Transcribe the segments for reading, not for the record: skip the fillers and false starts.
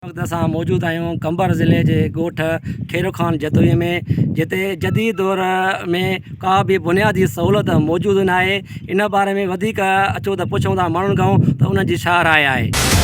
वक्त असां मौजूद आहियूं कंबर ज़िले जे ॻोठ खेरो खान जदोई में, जिते जदीद दौर में का बि बुनियादी सहूलियत मौजूदु न आहे। इन बारे में वधीक अचो त पुछूं था माण्हुनि खां त उन्हनि जी छा राय आहे।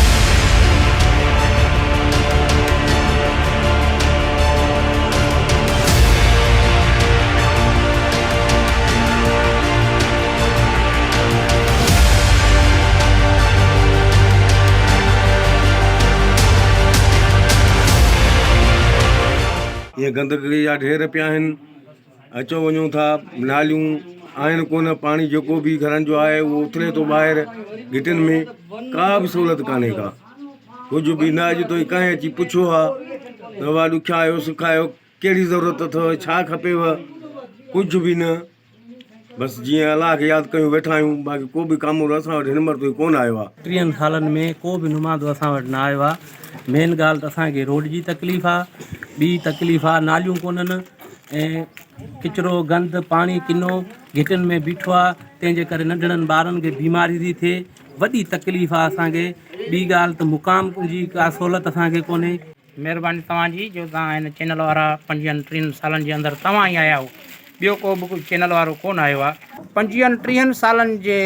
ये गंदगी जा ढेर पिया आहिनि, अचो वञूं था, नालियूं आहिनि कोन, पाणी जेको बि घरनि जो आहे उहो उथिरे थो ॿाहिरि गिटियुनि में, का बि सहूलियत कान्हे का, कुझु बि न। अॼु ताईं कंहिं अची पुछियो आहे दवा ॾुखिया आयो सुखायो, कहिड़ी ज़रूरत अथव, छा खपेव, कुझु बि न। बसि जीअं अलाह खे यादि कयूं वेठा आहियूं, बाक़ी को बि कामोर असां वटि हिन महिल ताईं कोन आयो आहे। 30 सालनि में को बि नुमादो असां वटि न आयो आहे। मेन ॻाल्हि त असांखे रोड जी तकलीफ़ आहे, ॿी तकलीफ़ आहे नालियूं कोन्हनि ऐं किचिरो गंद पाणी किनो घिटियुनि में बीठो आहे, तंहिंजे करे नंढड़नि ॿारनि खे बीमारी थी थिए, वॾी तकलीफ़ आहे असांखे। ॿी ॻाल्हि त मुक़ाम जी का सहूलियत असांखे कोन्हे। महिरबानी तव्हांजी जो तव्हां हिन चैनल वारा 25-30 सालनि जे अंदरि तव्हां ई आया हो, ॿियो को बि चैनल वारो कोन आयो आहे। 25-30 सालनि जे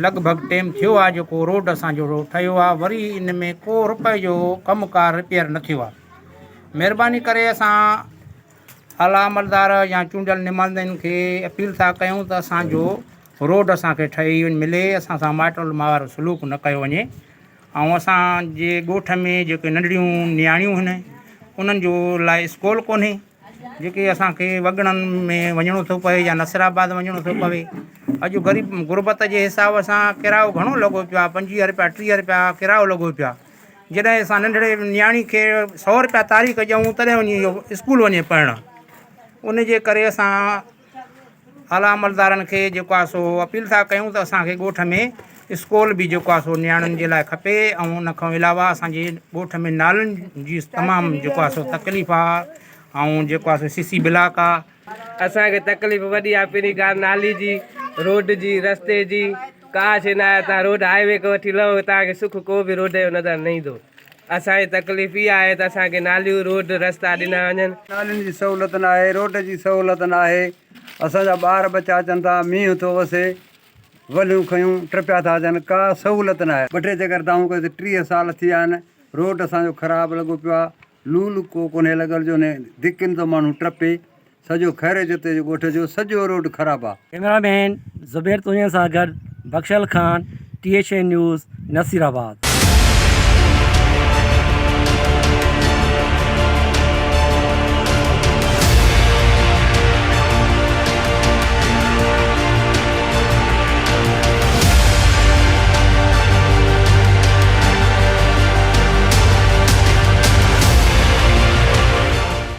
लॻभॻि टाइम थियो आहे जेको रोड असांजो ठहियो आहे, वरी इन में को रुपए जो कमुकारु रिपेयर न थियो आहे। महिरबानी करे असां आला अमलदार या चूंडियल नुमाइंदनि खे अपील था कयूं त असांजो रोड असांखे ठही मिले, असां सां माइटल मार सलूक न कयो वञे। ऐं असांजे ॻोठ में जेके नंढड़ियूं नियाणियूं आहिनि उन्हनि जो लाइ स्कूल कोन्हे, जेके असांखे वॻड़नि में वञिणो थो पए या नसराबाद वञिणो थो पवे। अॼु ग़रीब गुरबत जे हिसाब सां किरायो घणो लॻो पियो आहे, 25 रुपया 30 रुपया किरायो लॻो पियो आहे। जॾहिं असां नंढड़े नियाणी खे 100 रुपया तारीख़ ॾियूं तॾहिं वञी स्कूल वञे पढ़णु। उन जे करे असां आला अमलदारनि खे जेको आहे सो अपील था कयूं त असांखे ॻोठ में स्कूल बि जेको आहे सो नियाणियुनि जे लाइ खपे। ऐं उन खां अलावा असांजे ॻोठ में नालियुनि जी तमामु जेको आहे सो तकलीफ़ आहे, ऐं जेको आहे सो सीसी ब्लॉक आहे। असांखे तकलीफ़ वॾी आहे, पहिरीं ॻाल्हि नाली जी, रोड जी, रस्ते जी का शइ न आहे। तव्हां रोड हाईवे खां वठी लहो, तव्हांखे सुख को बि रोड जो नज़र न ईंदो। असांजी तकलीफ़ इहा आहे त असांखे नालियूं रोड रस्ता ॾिना वञनि। नालियुनि जी सहूलियत न आहे, रोड जी सहूलियत न आहे। असांजा ॿार बचा अचनि था, मींहुं थो वसे, वलियूं खयूं टपिया था अचनि, का सहूलियत न आहे। 2-3 चकर दाऊं कयो, 30 साल थी विया आहिनि, रोड असांजो ख़राबु लॻो पियो आहे, लूल को कोन्हे लॻल जो ने धिकिन थो माण्हू टपे। सॼो खैर जिते जो ॻोठ जो सॼो रोड ख़राबु आहे। कैमरामैन ज़ुबैर तुनिया सां गॾु बख्शल खान, THA न्यूज़, नसीराबाद।